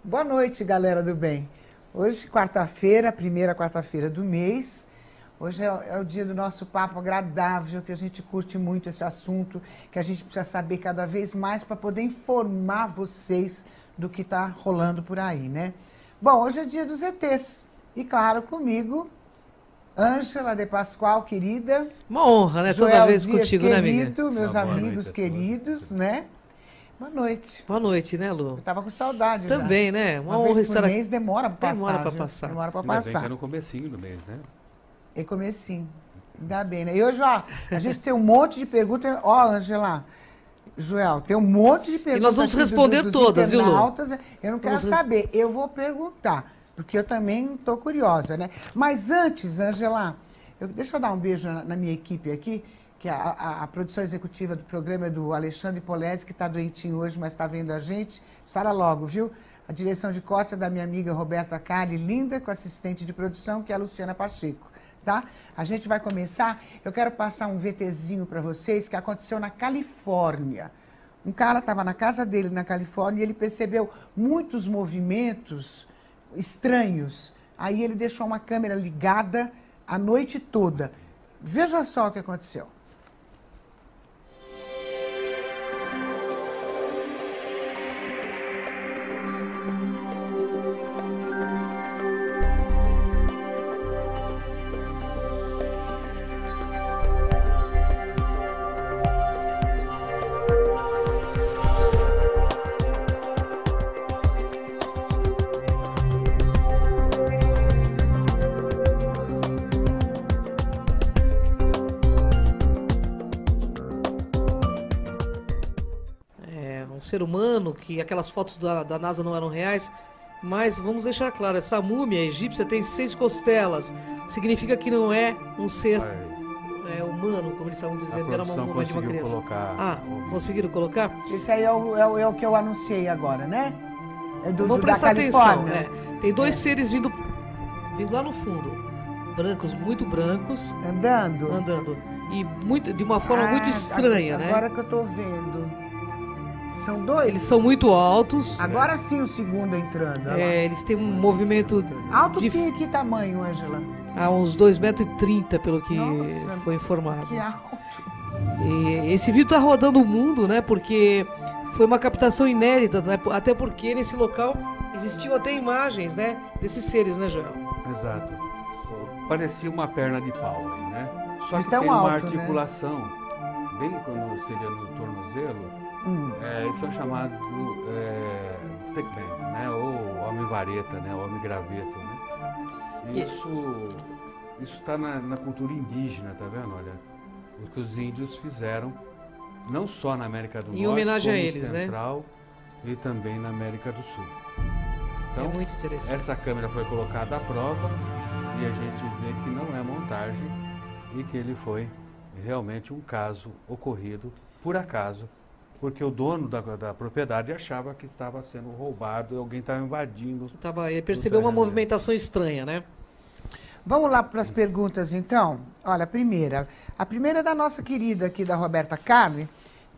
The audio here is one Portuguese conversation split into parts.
Boa noite, galera do bem. Hoje, quarta-feira, primeira quarta-feira do mês. Hoje é o dia do nosso papo agradável, que a gente curte muito esse assunto, que a gente precisa saber cada vez mais para poder informar vocês do que está rolando por aí, né? Bom, hoje é dia dos ETs. E claro, comigo, Ângela de Pascoal, querida. Uma honra, né? Joel Toda vez Dias, contigo, né, amiga? querido, meus amigos noite queridos, né? Boa noite. Boa noite, né, Lu? Eu tava com saudade já. Também, né? Uma honra vez por estar aqui. mês demora pra passar. Demora pra viu? passar. Demora pra Ainda bem passar. que é no comecinho do mês, né? É comecinho. Ainda bem, né? E hoje, ó, a gente tem um monte de perguntas. Ó, Angela, Joel, tem um monte de perguntas. E nós vamos aqui responder dos todas, viu, Lu? internautas. Eu não quero Vamos saber, eu vou perguntar, porque eu também estou curiosa, né? Mas antes, Angela, deixa eu dar um beijo na minha equipe aqui, que a produção executiva do programa é do Alexandre Polese, que está doentinho hoje, mas está vendo a gente. Sara logo, viu? A direção de corte é da minha amiga Roberta Cari, linda, com assistente de produção, que é a Luciana Pacheco. Tá? A gente vai começar. Eu quero passar um VTzinho para vocês que aconteceu na Califórnia. Um cara estava na casa dele na Califórnia e ele percebeu muitos movimentos estranhos. Aí ele deixou uma câmera ligada a noite toda. Veja só o que aconteceu. Ser humano, que aquelas fotos da NASA não eram reais, mas vamos deixar claro, essa múmia egípcia tem 6 costelas, significa que não é um ser humano, como eles estavam dizendo, era uma múmia de uma criança. Conseguiram colocar? Esse aí é o que eu anunciei agora, né? É vamos prestar atenção, tem 2 seres vindo lá no fundo, brancos, muito brancos. Andando. E de uma forma muito estranha, né? Agora que eu tô vendo. São 2? Eles são muito altos. Agora sim o segundo entrando. Eles têm um movimento... Alto que tamanho, Ângela? Há uns 2,30 m, pelo que foi informado. Que alto. E esse vídeo está rodando o mundo, né? Porque foi uma captação inédita, né? Até porque nesse local existiam até imagens, né? Desses seres, né, Joel? Exato. Parecia uma perna de pau, né? Só que tem uma articulação, bem quando seria no tornozelo. Eles são chamados stickman, né? Ou homem-vareta, né? Homem-graveto, né? Isso está na cultura indígena, tá vendo? Olha, o que os índios fizeram, não só na América do Norte, em homenagem como a eles, Central, né? E também na América do Sul. Então, muito interessante. Essa câmera foi colocada à prova e a gente vê que não é montagem e que ele foi realmente um caso ocorrido por acaso, porque o dono da propriedade achava que estava sendo roubado, alguém estava invadindo. Ele percebeu uma movimentação estranha, né? Vamos lá para as perguntas, então. Olha, a primeira é da nossa querida aqui, da Roberta Carne,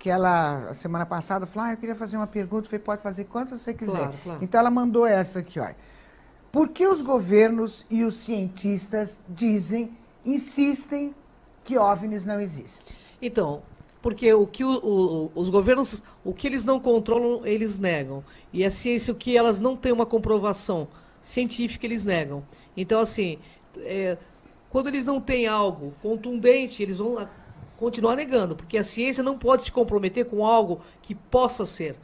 que ela, a semana passada, falou, eu queria fazer uma pergunta. Eu falei, pode fazer quantas você quiser. Claro. Então, ela mandou essa aqui, olha. Por que os governos e os cientistas insistem que OVNIs não existem? Então, porque os governos, o que eles não controlam, eles negam. E a ciência, o que elas não têm uma comprovação científica, eles negam. Então, assim, quando eles não têm algo contundente, eles vão continuar negando, porque a ciência não pode se comprometer com algo que possa ser.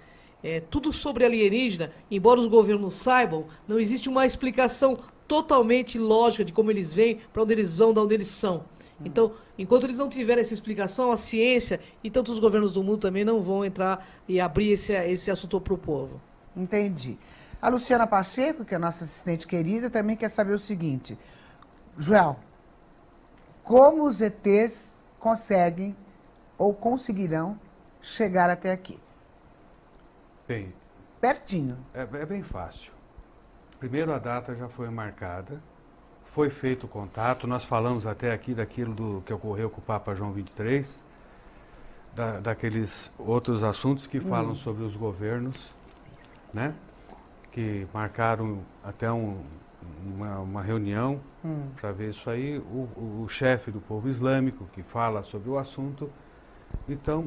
Tudo sobre alienígena, embora os governos saibam, não existe uma explicação totalmente lógica de como eles vêm, para onde eles vão, de onde eles são. Então, enquanto eles não tiverem essa explicação, a ciência e tanto os governos do mundo também não vão entrar e abrir esse assunto para o povo. Entendi. A Luciana Pacheco, que é a nossa assistente querida, também quer saber o seguinte. Joel, como os ETs conseguem ou conseguirão chegar até aqui? Bem, pertinho. É bem fácil. Primeiro, a data já foi marcada, foi feito o contato, nós falamos até aqui daquilo que ocorreu com o Papa João XXIII, daqueles outros assuntos que falam sobre os governos, né? que marcaram até uma reunião para ver isso aí, o chefe do povo islâmico que fala sobre o assunto. Então,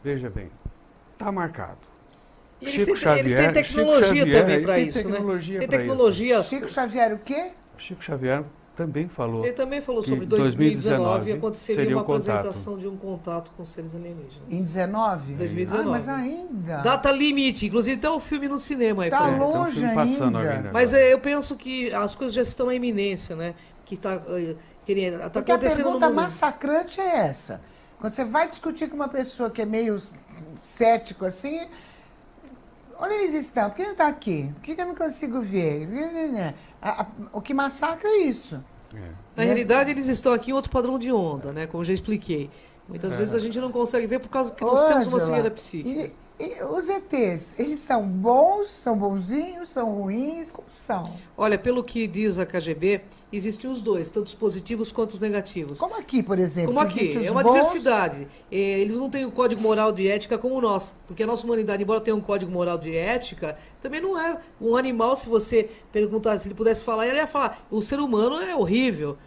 veja bem, está marcado. E eles têm tecnologia também para isso, né? Tem tecnologia. Chico Xavier o quê? Chico Xavier também falou. Ele também falou sobre 2019 aconteceria uma apresentação de um contato com seres alienígenas. Em 19? 2019. Mas ainda. Data limite, inclusive tem um filme no cinema aí. Tá longe ainda. Mas eu penso que as coisas já estão na iminência, né? Que está acontecendo Porque a pergunta no mundo. massacrante é essa. Quando você vai discutir com uma pessoa que é meio cético assim, onde eles estão? Por que não está aqui? Por que eu não consigo ver? O que massacra é isso. Na realidade, eles estão aqui em outro padrão de onda, né? Como eu já expliquei. Muitas vezes a gente não consegue ver por causa que nós temos uma cegueira psíquica. E os ETs, eles são bons, são bonzinhos, são ruins? Como são? Olha, pelo que diz a KGB, existem os dois, tanto os positivos quanto os negativos. Como aqui, por exemplo? Como aqui, é uma diversidade. Eles não têm o código moral de ética como nós, porque a nossa humanidade, embora tenha um código moral de ética, também não é um animal. Se você perguntar se ele pudesse falar, ele ia falar, o ser humano é horrível.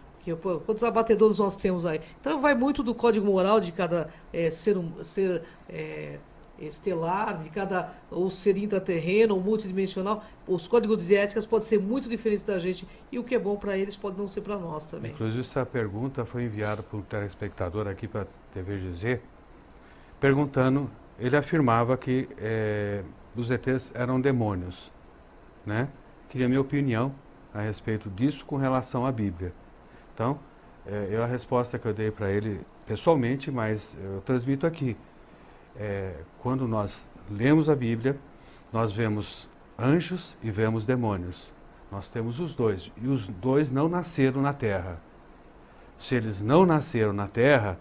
Quantos abatedores nós temos aí? Então vai muito do código moral de cada ser estelar, de cada ou ser intraterreno ou multidimensional. Os códigos de éticas podem ser muito diferentes da gente e o que é bom para eles pode não ser para nós também. Inclusive essa pergunta foi enviada por um telespectador aqui para a TV GZ, perguntando, ele afirmava que os ETs eram demônios, né? Queria minha opinião a respeito disso com relação à Bíblia. Então, a resposta que eu dei para ele pessoalmente, mas eu transmito aqui. Quando nós lemos a Bíblia, nós vemos anjos e vemos demônios. Nós temos os dois, e os dois não nasceram na Terra. Se eles não nasceram na Terra,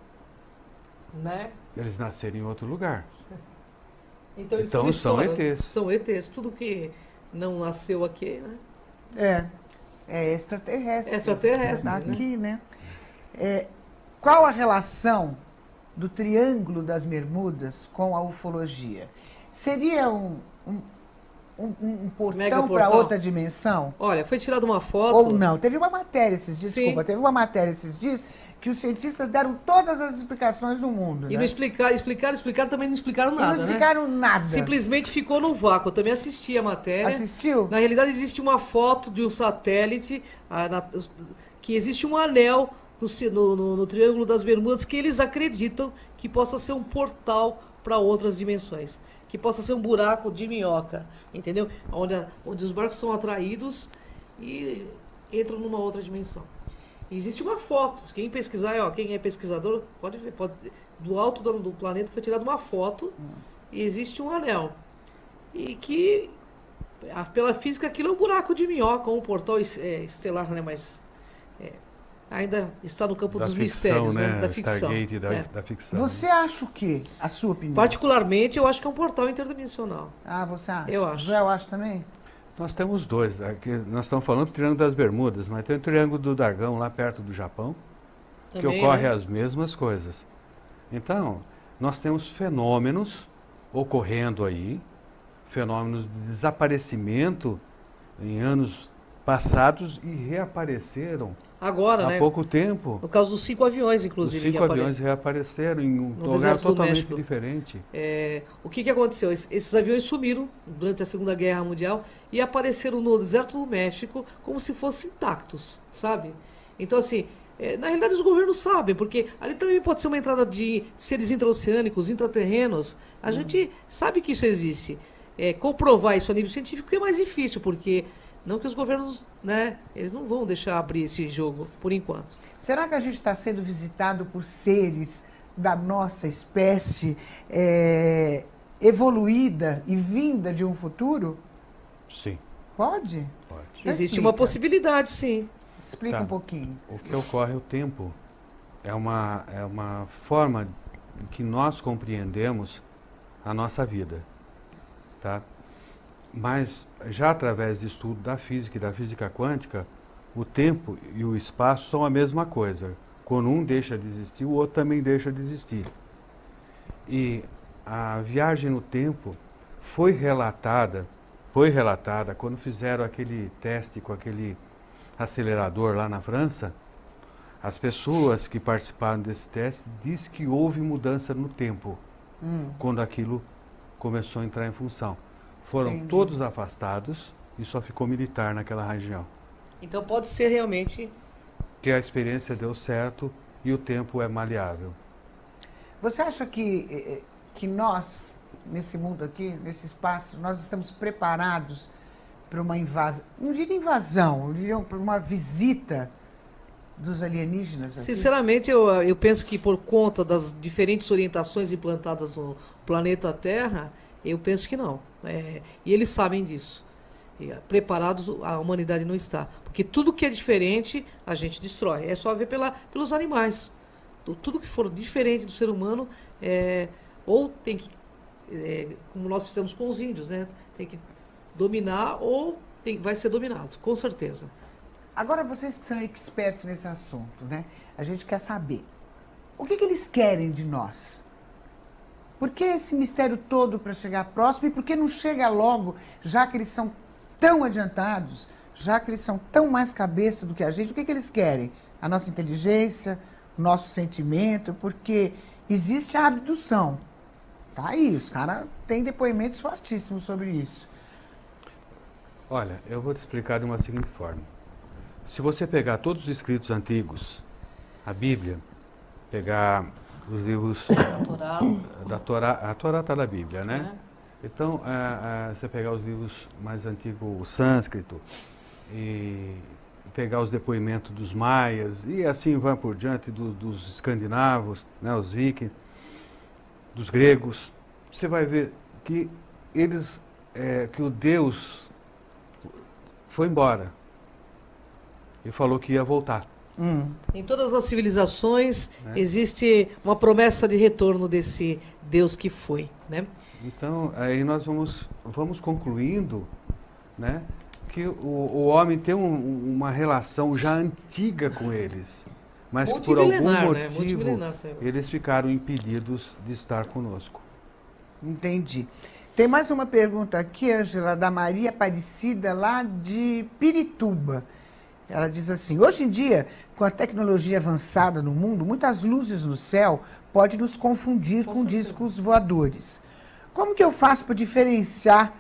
né? Eles nasceram em outro lugar. Então eles são ETs. São ETs, tudo que não nasceu aqui, né? É extraterrestre. É extraterrestre, aqui, né? Qual a relação do Triângulo das Bermudas com a ufologia? Seria um portão para outra dimensão? Olha, foi tirada uma foto... Ou não? Teve uma matéria esses dias, teve uma matéria esses dias que os cientistas deram todas as explicações do mundo. E né? não explicaram, também não explicaram nada, não explicaram nada. Simplesmente ficou no vácuo. Eu também assisti a matéria. Assistiu? Na realidade, existe uma foto de um satélite, que existe um anel no Triângulo das Bermudas que eles acreditam que possa ser um portal para outras dimensões. Que possa ser um buraco de minhoca, entendeu? Onde os barcos são atraídos e entram numa outra dimensão. Existe uma foto, quem pesquisar, quem é pesquisador, pode ver, do alto do planeta foi tirada uma foto e existe um anel. E que, pela física, aquilo é um buraco de minhoca, um portal estelar, né? Mas ainda está no campo dos mistérios, né? Da ficção. Da ficção. Você acha o quê? A sua opinião? Particularmente, eu acho que é um portal interdimensional. Ah, você acha? Eu acho. Eu acho também? Nós temos dois. Aqui nós estamos falando do Triângulo das Bermudas, mas tem o Triângulo do Dragão lá perto do Japão, também, que ocorre as mesmas coisas. Então, nós temos fenômenos ocorrendo aí, fenômenos de desaparecimento em anos passados e reapareceram agora, há pouco tempo. No caso dos 5 aviões, inclusive. Os 5 aviões reapareceram em um lugar totalmente diferente. O que aconteceu? Esses aviões sumiram durante a Segunda Guerra Mundial e apareceram no deserto do México como se fossem intactos, sabe? Então, assim, na realidade os governos sabem, porque ali também pode ser uma entrada de seres intraoceânicos, intraterrenos. A gente sabe que isso existe. Comprovar isso a nível científico é mais difícil, porque... Não que os governos, né, eles não vão deixar abrir esse jogo, por enquanto. Será que a gente está sendo visitado por seres da nossa espécie evoluída e vinda de um futuro? Sim. Pode? Pode. Existe uma possibilidade, sim. Explica um pouquinho. O que ocorre, o tempo, é uma forma que nós compreendemos a nossa vida, tá? Mas, já através de estudo da física e da física quântica, o tempo e o espaço são a mesma coisa. Quando um deixa de existir, o outro também deixa de existir. E a viagem no tempo foi relatada foi relatada quando fizeram aquele teste com aquele acelerador lá na França. As pessoas que participaram desse teste diz que houve mudança no tempo quando aquilo começou a entrar em função. Foram Entendi. todos afastados e só ficou militar naquela região. Então pode ser realmente... Que a experiência deu certo e o tempo é maleável. Você acha que nós, nesse mundo aqui, nesse espaço, nós estamos preparados para uma invasão, não diria invasão, eu diria para uma visita dos alienígenas aqui? Sinceramente, eu penso que por conta das diferentes orientações implantadas no planeta Terra, eu penso que não. E eles sabem disso. E, preparados, a humanidade não está. Porque tudo que é diferente, a gente destrói. É só ver pelos animais. Tudo que for diferente do ser humano, ou tem que, como nós fizemos com os índios, né? Tem que dominar ou vai ser dominado, com certeza. Agora, vocês que são expertos nesse assunto, né? A gente quer saber, o que eles querem de nós? Por que esse mistério todo para chegar próximo e por que não chega logo, já que eles são tão adiantados, já que eles são tão mais cabeça do que a gente, o que eles querem? A nossa inteligência, o nosso sentimento, porque existe a abdução. Tá aí, os caras têm depoimentos fortíssimos sobre isso. Olha, eu vou te explicar de uma seguinte forma. Se você pegar todos os escritos antigos, a Bíblia, pegar os livros da Torá, a Torá está na Bíblia, né? Então, você pegar os livros mais antigos, o sânscrito, e pegar os depoimentos dos maias, e assim vai por diante, dos escandinavos, né, os vikings, dos gregos, você vai ver que eles, que o Deus foi embora e falou que ia voltar. Em todas as civilizações existe uma promessa de retorno desse Deus que foi, né? Então, aí nós vamos concluindo, né, que o homem tem uma relação já antiga com eles, mas que por algum motivo eles ficaram impedidos de estar conosco. Entendi. Tem mais uma pergunta aqui, Ângela, da Maria Aparecida, lá de Pirituba. Ela diz assim, hoje em dia, com a tecnologia avançada no mundo, muitas luzes no céu podem nos confundir com discos voadores. Como que eu faço para diferenciar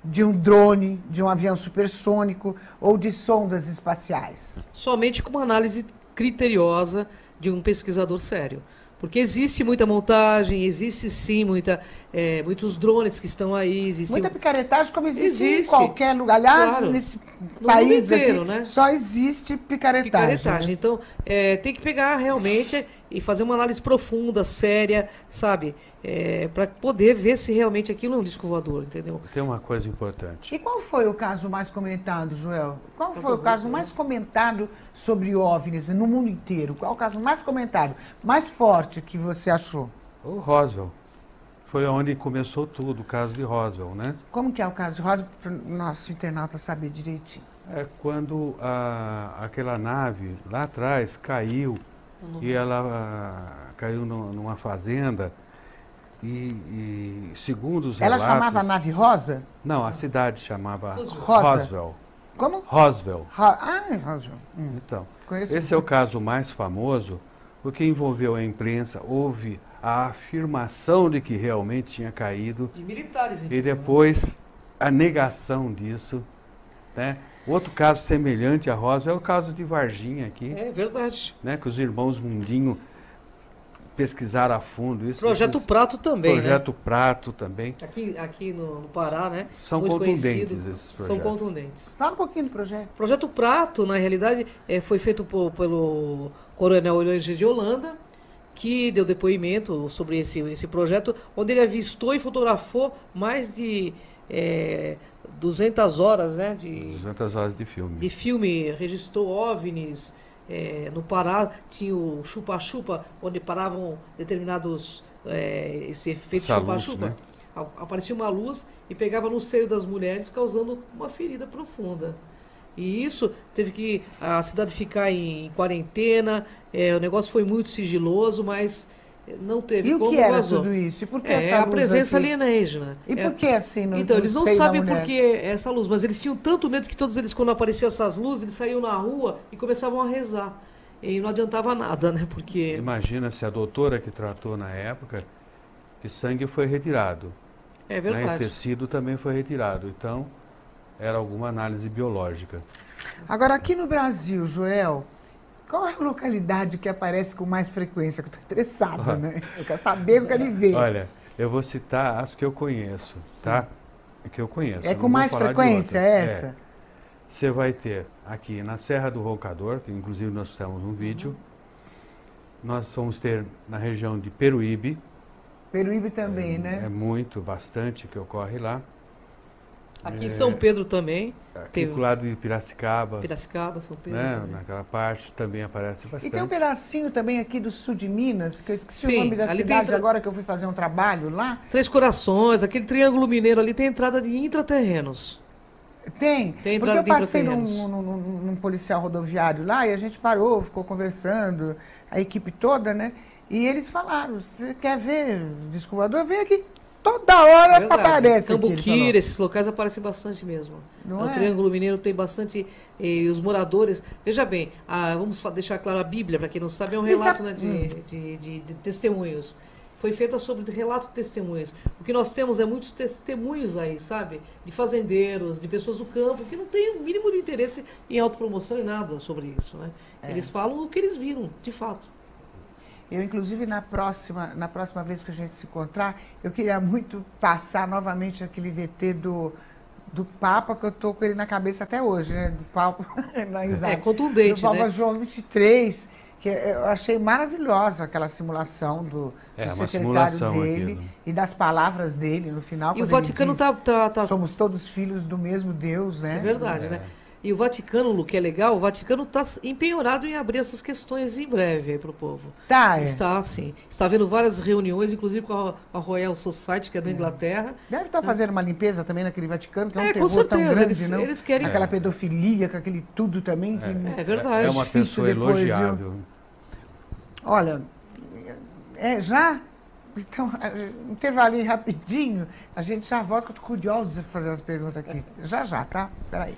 de um drone, de um avião supersônico ou de sondas espaciais? Somente com uma análise criteriosa de um pesquisador sério. Porque existe muita montagem, existe sim muitos drones que estão aí. Muita picaretagem, como existe em qualquer lugar. Aliás, claro, nesse no país mundo inteiro, aqui, né? Só existe picaretagem. Né? Então, tem que pegar realmente e fazer uma análise profunda, séria, sabe? Para poder ver se realmente aquilo é um disco voador, entendeu? Tem uma coisa importante. E qual foi o caso mais comentado, Joel? Qual foi o caso mais comentado sobre OVNIs no mundo inteiro? Qual o caso mais comentado, mais forte que você achou? O Roswell. Foi onde começou tudo, o caso de Roswell, né? Como que é o caso de Roswell, para o nosso internauta saber direitinho? É quando aquela nave lá atrás caiu e ela caiu numa fazenda e segundo os Ela relatos... chamava a nave Rosa? Não, a cidade chamava Rosa. Roswell. Como? Roswell. Roswell. Então, Conheço esse é o caso mais famoso porque envolveu a imprensa, houve a afirmação de que realmente tinha caído De militares, e depois a negação disso, né? Outro caso semelhante a Roswell é o caso de Varginha aqui. É verdade. Né, que os irmãos Mundinho pesquisaram a fundo isso. Projeto Prato também, Projeto Prato também. Aqui no Pará, né? São muito contundentes conhecido. esses projetos. São contundentes. Fala um pouquinho do projeto. O Projeto Prato, na realidade, foi feito pelo Coronel Orange de Holanda, que deu depoimento sobre esse projeto, onde ele avistou e fotografou mais de 200 horas, né? 200 horas de filme. De filme, registrou OVNIs. No Pará tinha o chupa-chupa, onde paravam determinados, esse efeito chupa-chupa. Né? Aparecia uma luz e pegava no seio das mulheres, causando uma ferida profunda. E isso teve que a cidade ficar em quarentena, o negócio foi muito sigiloso, mas não teve E o como, que era vazou. tudo isso? E por que É essa a luz presença aqui? alienígena. E por que assim Então, eles não seio da sabem mulher? por que essa luz, mas eles tinham tanto medo que todos eles, quando apareciam essas luzes, eles saíam na rua e começavam a rezar. E não adiantava nada, né? Porque... Imagina se a doutora que tratou na época, que sangue foi retirado. É Né? E verdade. tecido também foi retirado. Então, era alguma análise biológica. Agora, aqui no Brasil, Joel, qual é a localidade que aparece com mais frequência? Que eu estou interessada, né? Eu quero saber, eu quero ver. Olha, eu vou citar as que eu conheço, tá? Que eu conheço. É eu com não vou mais falar de frequência outras. essa? Você vai ter aqui na Serra do Roncador, que inclusive nós temos um vídeo. Nós vamos ter na região de Peruíbe. Peruíbe também, né? É muito, bastante que ocorre lá. Aqui em São Pedro também. Aqui pro lado de Piracicaba, Piracicaba, São Pedro. né? Também. Naquela parte também aparece E bastante. tem um pedacinho também aqui do sul de Minas, que eu esqueci Sim, o nome da ali cidade tem- agora que eu fui fazer um trabalho lá. Três Corações, aquele triângulo mineiro ali tem entrada de intraterrenos. Tem, Tem porque eu entrada de passei intraterrenos. num policial rodoviário lá e a gente parou, ficou conversando, a equipe toda, né? E eles falaram, você quer ver disco voador? Vem aqui. Toda hora Verdade. aparece aqui, ele Cambuquira, falou. esses locais aparecem bastante mesmo. Não O é? Triângulo Mineiro tem bastante. Os moradores. Veja bem, vamos deixar claro a Bíblia, para quem não sabe, é um E relato, sabe- né, de testemunhos. Foi feita sobre relato de testemunhos. O que nós temos é muitos testemunhos aí, sabe? De fazendeiros, de pessoas do campo, que não têm o mínimo de interesse em autopromoção e nada sobre isso, né? Eles falam o que eles viram, de fato. Eu, inclusive, na próxima vez que a gente se encontrar, eu queria muito passar novamente aquele VT do Papa, que eu tô com ele na cabeça até hoje, né? Do Papa, na risada. É contundente, do Papa né? João 23, que eu achei maravilhosa aquela simulação do uma secretário simulação dele aquilo. e das palavras dele no final. E o quando ele Vaticano diz, tá somos todos filhos do mesmo Deus, né? Isso é verdade, né? E o Vaticano, Lu, que é legal, o Vaticano está empenhorado em abrir essas questões em breve aí para o povo. Tá, é. Está, assim. Está havendo várias reuniões, inclusive com a Royal Society, que é da Inglaterra. Deve estar fazendo uma limpeza também naquele Vaticano, que é um Com terror tão certeza. grande, não? Eles querem. Aquela pedofilia, com aquele tudo também. Que É verdade. É uma difícil pessoa depois, viu? elogiável. Olha, já? Então, um intervalinho rapidinho, a gente já volta, que eu tô curiosa de fazer as perguntas aqui. Já, tá? Peraí.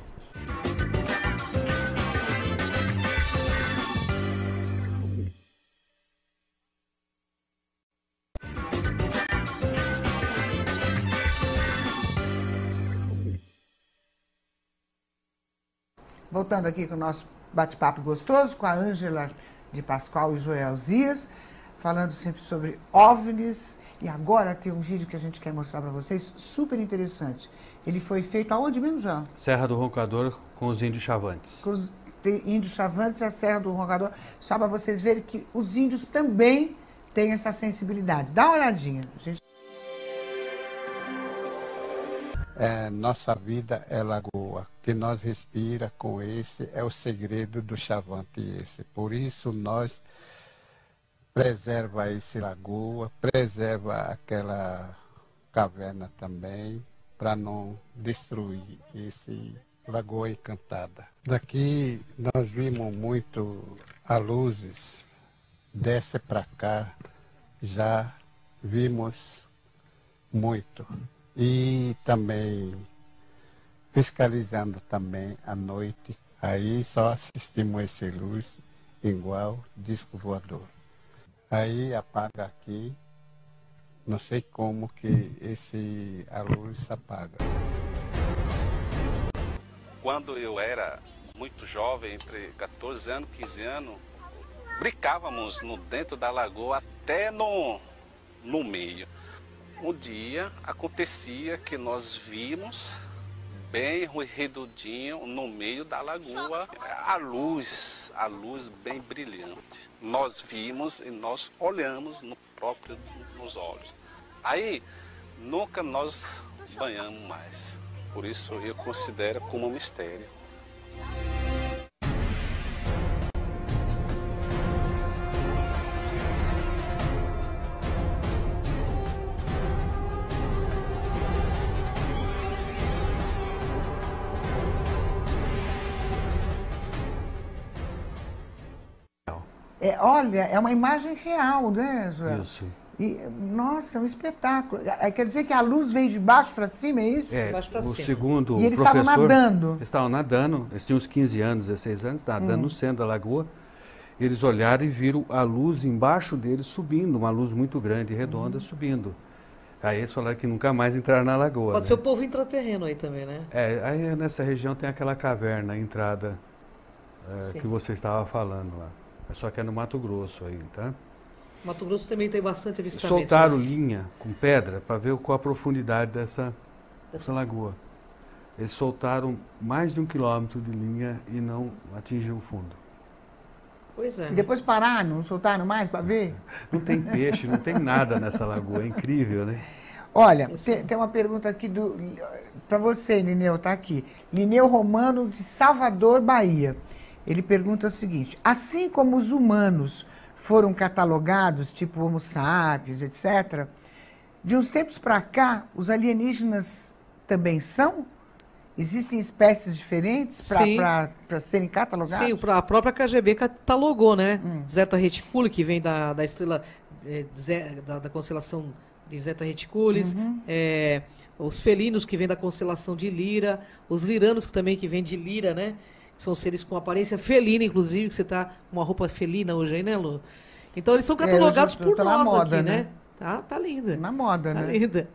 Voltando aqui com o nosso bate-papo gostoso com a Ângela de Pascoal e Joel Zias, falando sempre sobre OVNIs. E agora tem um vídeo que a gente quer mostrar para vocês, super interessante. Ele foi feito aonde mesmo, João? Serra do Roncador com os índios chavantes. Com os índios chavantes e a Serra do Roncador, só para vocês verem que os índios também têm essa sensibilidade. Dá uma olhadinha, gente. Nossa vida é lagoa, que nós respira com esse é o segredo do chavante esse. Por isso nós preserva esse lagoa, preserva aquela caverna também, para não destruir esse Lagoa Encantada. Daqui nós vimos muito a luzes, desce para cá, já vimos muito. E também fiscalizando também à noite, aí só assistimos esse luz igual disco voador. Aí apaga aqui, não sei como que a luz apaga. Quando eu era muito jovem, entre 14 anos e 15 anos, brincávamos dentro da lagoa até no meio. Um dia acontecia que nós vimos bem redondinho no meio da lagoa a luz bem brilhante. Nós vimos e nós olhamos nos olhos. Aí nunca nós banhamos mais. Por isso eu considero como um mistério. olha, é uma imagem real, né, Joel? Isso. E, nossa, é um espetáculo. Quer dizer que a luz veio de baixo para cima, é isso? É, Baixo pra o cima. segundo E eles professor... estavam nadando. Eles estavam nadando, eles tinham uns 15 anos, 16 anos, nadando no centro da lagoa. Eles olharam e viram a luz embaixo deles subindo, uma luz muito grande e redonda subindo. Aí eles falaram que nunca mais entraram na lagoa. Pode ser o povo intraterreno aí também, né? Aí nessa região tem aquela caverna, a entrada Sim. que você estava falando lá. Só que é no Mato Grosso aí, tá? Mato Grosso também tem bastante avistamento. Soltaram né? linha com pedra para ver qual a profundidade dessa lagoa. Eles soltaram mais de 1 quilômetro de linha e não atingiu o fundo. Pois é. E depois pararam, não soltaram mais para ver? Não tem peixe, não tem nada nessa lagoa, é incrível, né? Olha, tem uma pergunta aqui para você, Lineu, tá aqui. Lineu Romano, de Salvador, Bahia. Ele pergunta o seguinte: assim como os humanos foram catalogados, tipo Homo sapiens, etc., de uns tempos para cá, os alienígenas também são? Existem espécies diferentes para serem catalogadas? Sim, a própria KGB catalogou, né? Zeta Reticuli, que vem da estrela da constelação de Zeta Reticulis, os felinos, que vem da constelação de Lira, os liranos, que também que vem de Lira, né? São seres com aparência felina, inclusive, que você está com uma roupa felina hoje aí, né, Lu? Então eles são catalogados por nós moda, aqui, né? Tá linda. Na moda, Tá né? linda.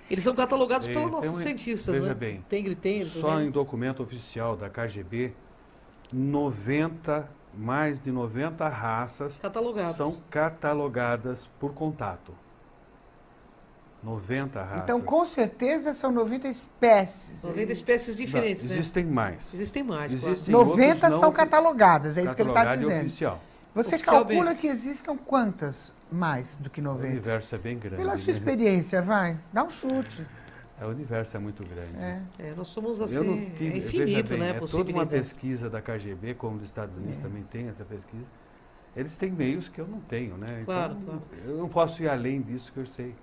Eles são catalogados pelos nossos Tem cientistas, veja né? bem, Tem, só em documento oficial da KGB, mais de 90 raças catalogados. são catalogadas por contato. 90 raças. Então, com certeza, são 90 espécies. 90 espécies diferentes, né? Existem mais. Existem mais, claro. Existem 90 outros são não catalogadas, é isso que ele está catalogado e dizendo. oficial. Você Oficialmente. calcula que existam quantas mais do que O 90? universo é bem grande. Pela sua né? experiência, vai, dá um chute. O universo é muito grande. Nós somos Eu assim, não tive- é infinito, veja bem, né? A toda uma possibilidade. pesquisa da KGB, como dos Estados Unidos também tem essa pesquisa, eles têm meios que eu não tenho, né? Claro, então, claro. eu não posso ir além disso que eu sei.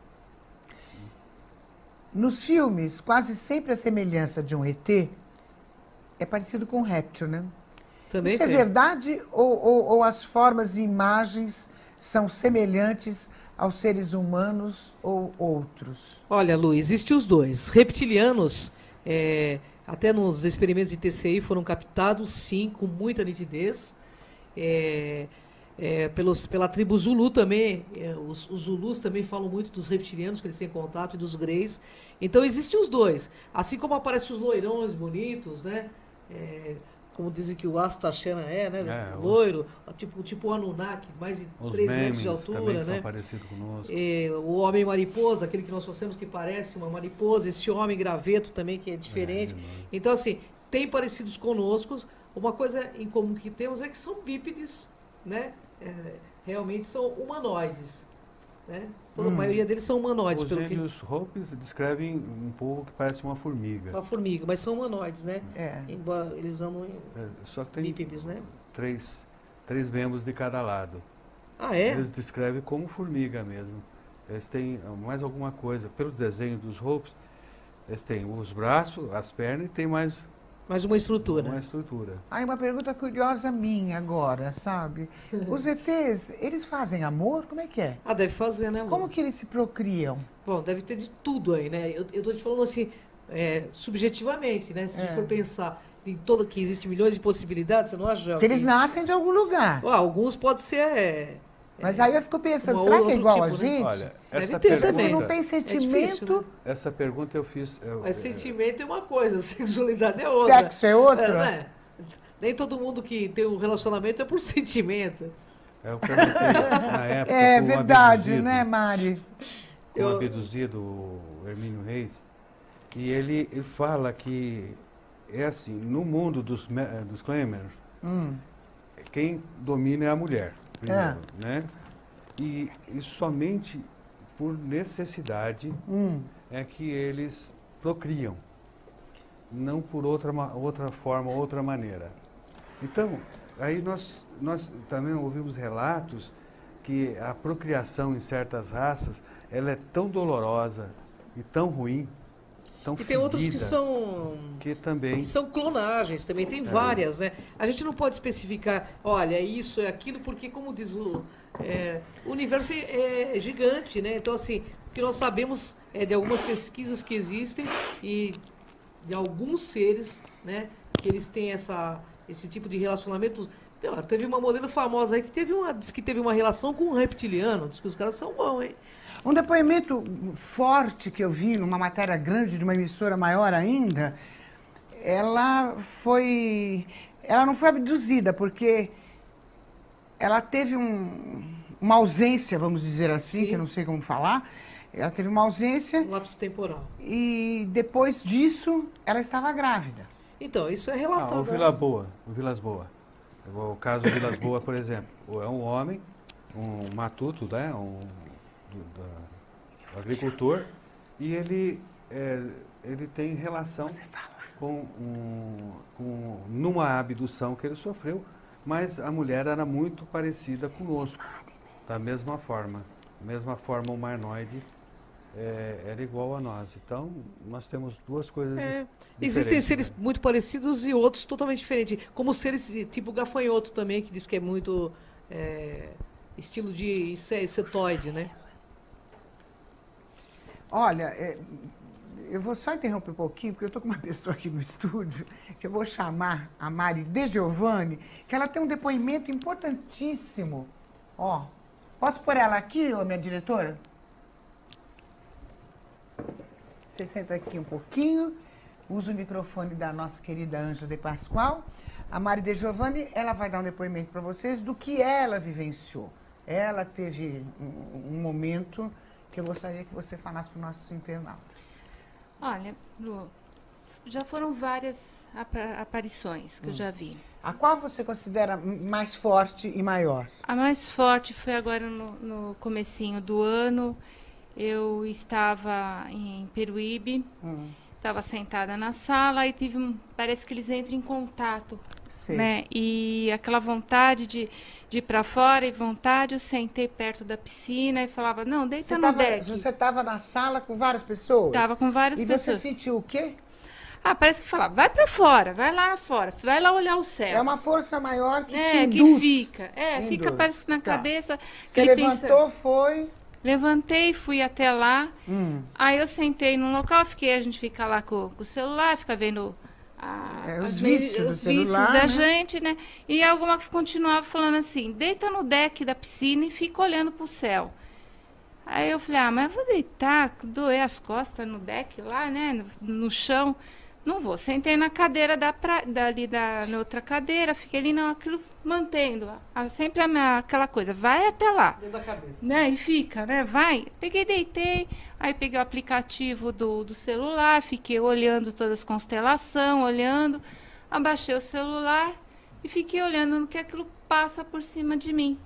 Nos filmes, quase sempre a semelhança de um ET é parecido com um réptil, né? Também Isso é tem. verdade ou as formas e imagens são semelhantes aos seres humanos ou outros? Olha, Lu, existe os dois. Reptilianos, até nos experimentos de TCI foram captados, sim, com muita nitidez. Pela tribo Zulu também, os Zulus também falam muito dos reptilianos, que eles têm contato, e dos greys. Então, existem os dois. Assim como aparecem os loirões bonitos, né? Como dizem que o Astaxena né? Loiro, tipo o Anunnaki, mais de Os 3 metros de memes altura, também né? são parecidos conosco. O homem mariposa, aquele que nós trouxemos que parece uma mariposa, esse homem graveto também, que é diferente. Então, assim, tem parecidos conosco. Uma coisa em comum que temos é que são bípedes, né? Realmente são humanoides. Né? A maioria deles são humanoides. Os índios Hopis descrevem um povo que parece uma formiga. Uma formiga, mas são humanoides, né? Embora eles andam em Só que tem bípedes, né? três membros de cada lado. Ah, é? Eles descrevem como formiga mesmo. Eles têm mais alguma coisa. Pelo desenho dos Hopis, eles têm os braços, as pernas e tem mais uma estrutura. uma estrutura. Aí uma pergunta curiosa minha agora, sabe? Os ETs, eles fazem amor? Como é que é? Ah, deve fazer, né, Lu? Como que eles se procriam? Bom, deve ter de tudo aí, né? Eu tô te falando assim, subjetivamente, né? Se a gente for pensar em que existem milhões de possibilidades, você não acha, Joel? Porque eles nascem de algum lugar. Alguns podem ser... Mas aí eu fico pensando, Uma será que é outro igual tipo, a né? gente? Olha, Deve essa ter pergunta, também. Se não tem sentimento, difícil, né? essa pergunta eu fiz. Mas sentimento é uma coisa, sexualidade é outra. sexo é outra? Né? Nem todo mundo que tem um relacionamento é por sentimento. Eu perguntei na época. É com um verdade, abduzido, né, Mari? Com o abduzido, o Hermínio Reis. E ele fala que é assim: no mundo dos Claimers, quem domina é a mulher, primeiro, né? E somente por necessidade é que eles procriam, não por outra forma, outra maneira. Então, aí nós também ouvimos relatos que a procriação em certas raças, ela é tão dolorosa e tão ruim, tão E tem outros que fedida, são... que também... São clonagens também, tem várias, né? A gente não pode especificar, olha, isso é aquilo, porque, como diz o universo é gigante, né? Então, assim, o que nós sabemos é de algumas pesquisas que existem e de alguns seres, né? Que eles têm esse tipo de relacionamento. Teve uma modelo famosa aí que diz que teve uma relação com um reptiliano. Diz que os caras são bons, hein? Um depoimento forte que eu vi numa matéria grande de uma emissora maior ainda, ela não foi abduzida, porque ela teve uma ausência, vamos dizer assim, Sim. que eu não sei como falar. Ela teve uma ausência. Um lapso temporal. E depois disso, ela estava grávida. Então, isso é o relatado. Vilas Boas. O caso do Vilas Boas, por exemplo, é um homem, um matuto, né, do agricultor, e ele tem relação numa abdução que ele sofreu, mas a mulher era muito parecida conosco, da mesma forma humanoide. Era igual a nós. Então, nós temos duas coisas diferentes. Existem seres muito parecidos e outros totalmente diferentes. Como seres tipo gafanhoto também, que diz que é muito estilo de insetoide, né? Olha, eu vou só interromper um pouquinho, porque eu estou com uma pessoa aqui no estúdio, que eu vou chamar a Mari De Giovanni, que ela tem um depoimento importantíssimo. Ó, posso pôr ela aqui, ô, minha diretora? Você senta aqui um pouquinho, usa o microfone da nossa querida Ângela de Pascoal. A Mari De Giovanni, ela vai dar um depoimento para vocês do que ela vivenciou. Ela teve um momento que eu gostaria que você falasse para os nossos internautas. Olha, Lu, já foram várias aparições que eu já vi. A qual você considera mais forte e maior? A mais forte foi agora no comecinho do ano. Eu estava em Peruíbe, estava sentada na sala e parece que eles entram em contato, né? E aquela vontade de ir para fora e eu sentei perto da piscina e falava, não, deita no deck. Você estava na sala com várias pessoas? Estava com várias pessoas. E você sentiu o quê? Parece que falava, vai para fora, vai lá fora, vai lá olhar o céu. É uma força maior que te induz. Que fica. Fica, parece que na cabeça. Você levantou, foi... Levantei, fui até lá. Aí eu sentei num local, a gente fica lá com o celular, fica vendo os vícios da gente, né? E alguma continuava falando assim, deita no deck da piscina e fica olhando pro céu. Aí eu falei, mas eu vou deitar, doer as costas no deck lá, né? No chão. Não vou. Sentei na cadeira na outra cadeira, fiquei ali, não, aquilo mantendo. Sempre aquela coisa, vai até lá. Dentro da cabeça. Né? E fica, né? Vai. Peguei, deitei, aí peguei o aplicativo do celular, fiquei olhando todas as constelações, olhando, abaixei o celular e fiquei olhando no que aquilo passa por cima de mim.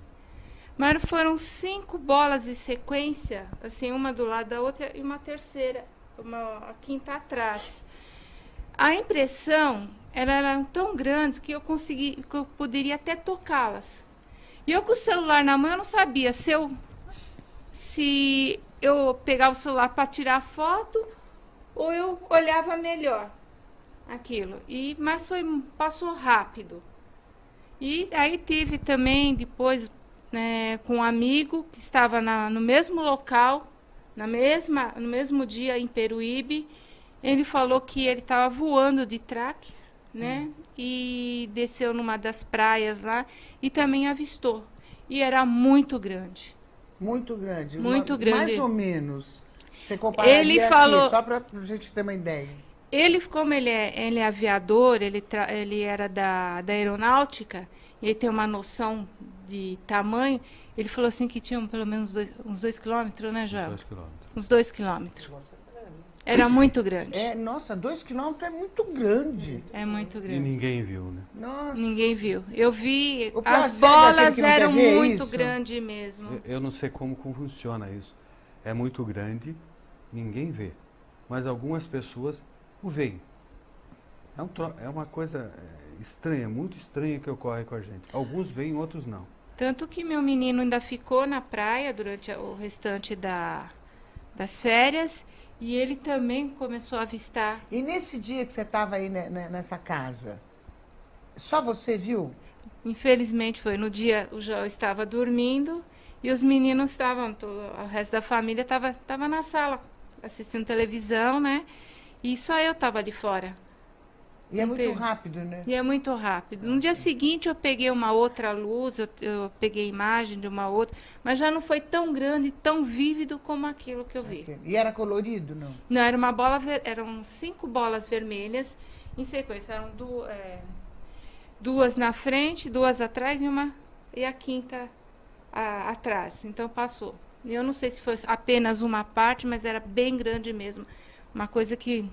Mas foram 5 bolas de sequência, assim, uma do lado da outra e uma terceira, a quinta atrás. A impressão, elas eram tão grandes que eu poderia até tocá-las. E eu com o celular na mão, eu não sabia se eu pegava o celular para tirar foto ou eu olhava melhor aquilo. Mas passou rápido. E aí tive também, depois, com um amigo que estava no mesmo local, no mesmo dia em Peruíbe. Ele falou que ele estava voando de tracker, né? E desceu numa das praias lá e também avistou. E era muito grande. Muito grande? Muito grande. Mais ou menos. Você compararia ele falou, aqui, só para a gente ter uma ideia. Como ele é aviador, ele era da aeronáutica, ele tem uma noção de tamanho. Ele falou assim que tinha pelo menos uns 2 quilômetros, né, Joel? 2 quilômetros. Uns 2 quilômetros. Era muito grande. Nossa, 2 quilômetros é muito grande. É muito grande. E ninguém viu, né? Nossa. Ninguém viu. Eu vi, O as placer bolas daquele que não eram quer ver muito isso. grandes mesmo. Eu não sei como funciona isso. É muito grande, ninguém vê. Mas algumas pessoas o veem. É uma coisa estranha, muito estranha que ocorre com a gente. Alguns veem, outros não. Tanto que meu menino ainda ficou na praia durante o restante das férias E ele também começou a avistar. E nesse dia que você estava aí nessa casa, só você viu? Infelizmente foi no dia, o João estava dormindo e os meninos estavam, o resto da família estava na sala assistindo televisão, né? E só eu estava ali fora. E é muito rápido, né? E é muito rápido. No dia seguinte eu peguei uma outra luz, eu peguei imagem de uma outra, mas já não foi tão grande, tão vívido como aquilo que eu vi. E era colorido, não? Não, era uma bola, eram 5 bolas vermelhas em sequência, eram duas na frente, 2 atrás e a quinta atrás. Então passou. Eu não sei se foi apenas uma parte, mas era bem grande mesmo. Uma coisa que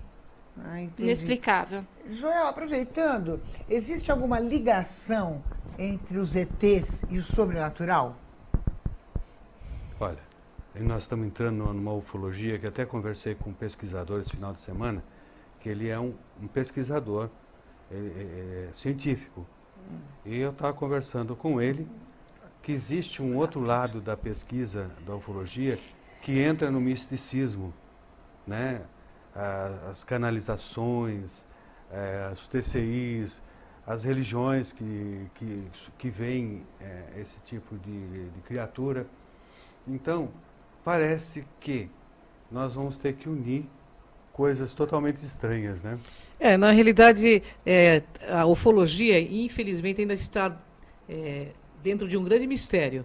inexplicável. Joel, aproveitando, existe alguma ligação entre os ETs e o sobrenatural? Olha, nós estamos entrando numa ufologia que até conversei com um pesquisador esse final de semana, que ele é um pesquisador científico. E eu estava conversando com ele que existe um outro lado da pesquisa da ufologia que entra no misticismo, né? As canalizações, os TCIs, as religiões que veem esse tipo de criatura. Então, parece que nós vamos ter que unir coisas totalmente estranhas, né? Na realidade, a ufologia, infelizmente, ainda está dentro de um grande mistério.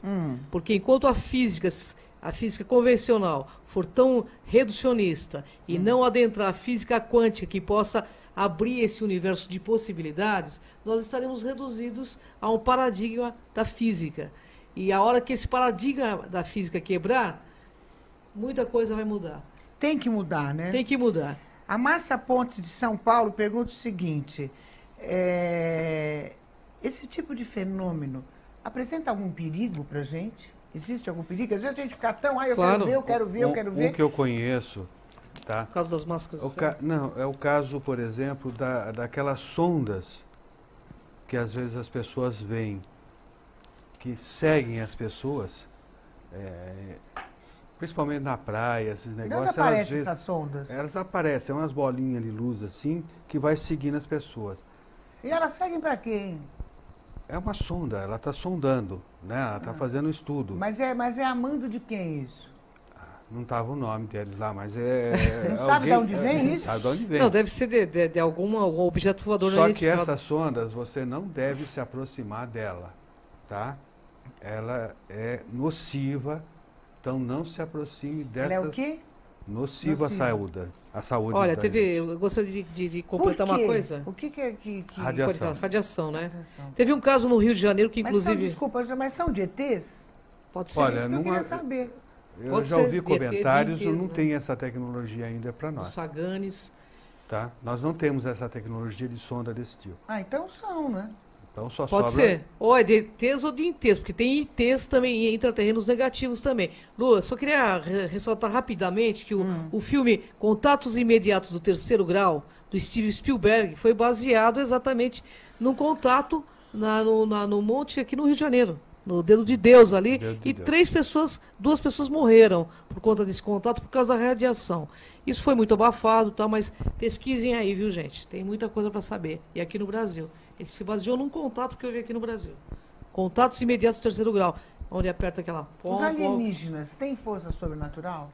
Porque enquanto a física convencional for tão reducionista e não adentrar a física quântica que possa abrir esse universo de possibilidades, nós estaremos reduzidos a um paradigma da física. E a hora que esse paradigma da física quebrar, muita coisa vai mudar. Tem que mudar, né? Tem que mudar. A Márcia Pontes, de São Paulo, pergunta o seguinte: esse tipo de fenômeno apresenta algum perigo para a gente? Existe algum perigo? Às vezes a gente fica tão, eu Claro. quero ver. Um que eu conheço, tá? Por causa das máscaras. Não, é o caso, por exemplo, daquelas sondas que às vezes as pessoas veem, que seguem as pessoas, principalmente na praia, esses negócios. Onde aparecem essas sondas? Elas aparecem, umas bolinhas de luz assim, que vai seguindo as pessoas. E elas seguem para quem? É uma sonda, ela está sondando, né? Ela está fazendo um estudo. Mas é a mando de quem isso? Não estava o nome deles lá, mas Não sabe de onde vem isso? Sabe de onde vem. Não, deve ser de algum objeto voador não Só que identificado. essas sondas, você não deve se aproximar dela, tá? Ela é nociva, então não se aproxime dessas... Ela é o quê? Nociva à saúde. Olha, da eu gostaria de completar uma coisa. O que é que... Radiação. Radiação, né? Teve um caso no Rio de Janeiro que, inclusive... Desculpa, mas são de ETs? Pode ser. Olha, Isso que eu queria saber. Eu Pode já ser ouvi de ET, de comentários, ETs, não né? tem essa tecnologia ainda para Os nós. Saganes. Tá? Nós não temos essa tecnologia de sonda desse tipo. Então são, né? Então só Pode sobra... ser. Ou é de ETs ou de ITs, porque tem ITs também, e intraterrenos negativos também. Lu, só queria ressaltar rapidamente que o filme Contatos Imediatos do Terceiro Grau, do Steven Spielberg, foi baseado exatamente num contato no monte aqui no Rio de Janeiro, no Dedo de Deus ali, e duas pessoas morreram por conta desse contato por causa da radiação. Isso foi muito abafado, tá? Mas pesquisem aí, viu, gente? Tem muita coisa para saber. E aqui no Brasil. Ele se baseou num contato que eu vi aqui no Brasil. Contatos imediatos do terceiro grau, onde aperta aquela... Os alienígenas têm força sobrenatural?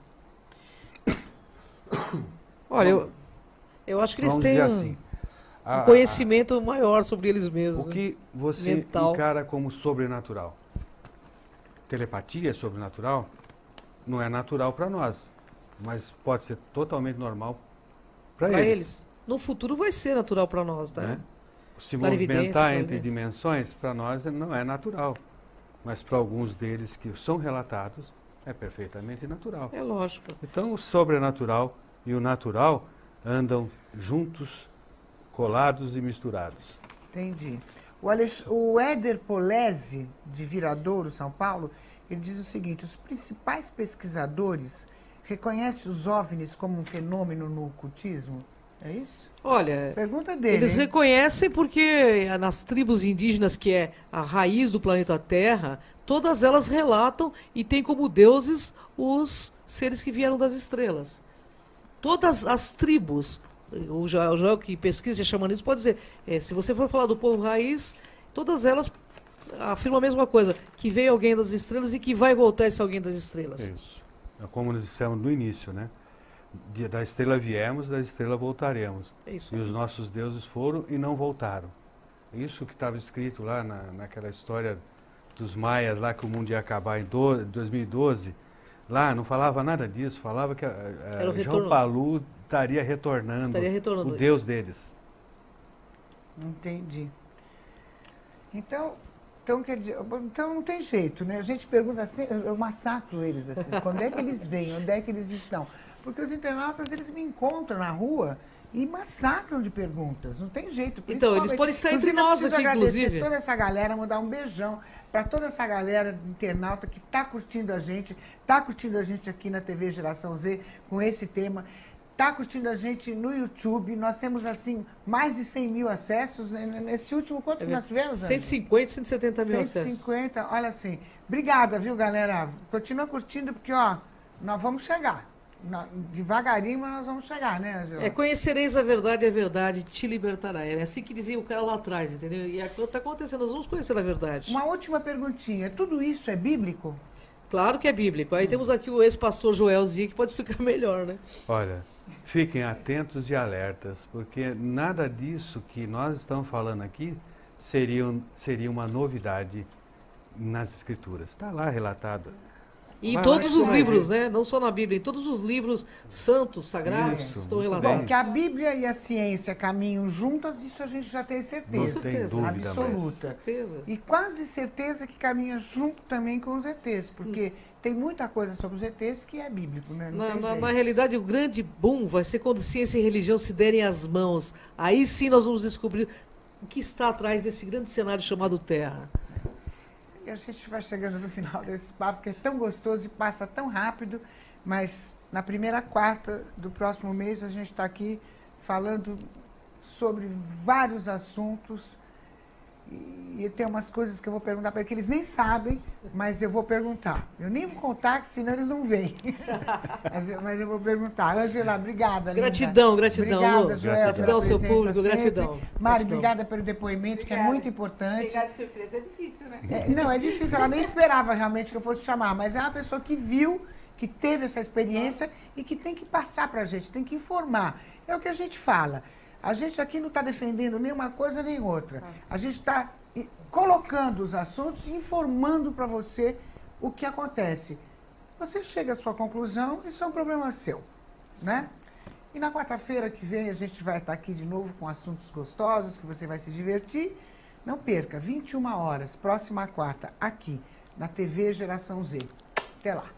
Olha, eu acho que eles Vamos têm dizer assim, um conhecimento maior sobre eles mesmos. O que você mental. encara como sobrenatural? Telepatia é sobrenatural? Não é natural para nós, mas pode ser totalmente normal para eles. No futuro vai ser natural para nós, tá? Né? Se Clarividência, movimentar entre clarividência. dimensões, para nós não é natural. Mas para alguns deles que são relatados, é perfeitamente natural. É lógico. Então o sobrenatural e o natural andam juntos, colados e misturados. Entendi. O Éder Polese, de Viradouro, São Paulo, ele diz o seguinte: os principais pesquisadores reconhecem os OVNIs como um fenômeno no ocultismo? É isso? Olha, Pergunta dele. eles reconhecem porque nas tribos indígenas, que é a raiz do planeta Terra, todas elas relatam e têm como deuses os seres que vieram das estrelas. todas as tribos, o Joel que pesquisa xamanismo pode dizer, se você for falar do povo raiz, todas elas afirmam a mesma coisa, que veio alguém das estrelas e que vai voltar esse alguém das estrelas. Isso. É como nós dissemos no início, né? Da estrela viemos, da estrela voltaremos. É isso. E os nossos deuses foram e não voltaram. Isso que estava escrito lá naquela história dos maias, lá que o mundo ia acabar em 2012, lá não falava nada disso, falava que João Palu estaria retornando, o Deus deles. Entendi. Então não tem jeito, né? A gente pergunta assim, eu massacro eles assim, quando é que eles vêm, onde é que eles estão? Porque os internautas, eles me encontram na rua e massacram de perguntas, não tem jeito. Então, eles podem estar entre nós aqui, inclusive. Toda essa galera, mandar um beijão para toda essa galera internauta que está curtindo a gente aqui na TV Geração Z com esse tema, está curtindo a gente no YouTube. Nós temos, assim, mais de 100 mil acessos. Nesse último, quanto que nós tivemos? 150, 170 mil acessos. 150, olha assim. Obrigada, viu, galera? Continua curtindo, porque, ó, nós vamos chegar. Devagarinho, mas nós vamos chegar, né, Angela? Conhecereis a verdade te libertará. É assim que dizia o cara lá atrás, entendeu? E está acontecendo, nós vamos conhecer a verdade. Uma última perguntinha. Tudo isso é bíblico? Claro que é bíblico. Aí temos aqui o ex-pastor Joel Zia, que pode explicar melhor, né? Olha, fiquem atentos e alertas, porque nada disso que nós estamos falando aqui seria uma novidade nas Escrituras. Está lá relatado. E em todos os livros, né? Não só na Bíblia, em todos os livros santos, sagrados, estão relatados. Bom, que a Bíblia e a ciência caminham juntas, isso a gente já tem certeza. Com certeza. Absoluta. Certeza. E quase certeza que caminha junto também com os ETs, porque tem muita coisa sobre os ETs que é bíblico, né? Na realidade, o grande boom vai ser quando ciência e religião se derem as mãos. Aí sim nós vamos descobrir o que está atrás desse grande cenário chamado Terra. E a gente vai chegando no final desse papo, que é tão gostoso e passa tão rápido, mas na primeira quarta do próximo mês a gente está aqui falando sobre vários assuntos. E tem umas coisas que eu vou perguntar para eles que eles nem sabem, mas eu vou perguntar. Eu nem vou contar, senão eles não vêm. mas eu vou perguntar. Angela, obrigada. Gratidão, linda. gratidão. Obrigada, Joel. Gratidão ao seu público, sempre. Gratidão. Mari, obrigada pelo depoimento, que é muito importante. Pegar de surpresa é difícil, né? Não, é difícil. Ela nem esperava realmente que eu fosse chamar, mas é uma pessoa que viu, que teve essa experiência e que tem que passar para a gente, tem que informar. É o que a gente fala. A gente aqui não está defendendo nem uma coisa nem outra. A gente está colocando os assuntos e informando para você o que acontece. Você chega à sua conclusão, isso é um problema seu, né? E na quarta-feira que vem a gente vai estar aqui de novo com assuntos gostosos, que você vai se divertir. Não perca, 21 horas, próxima quarta, aqui, na TV Geração Z. Até lá.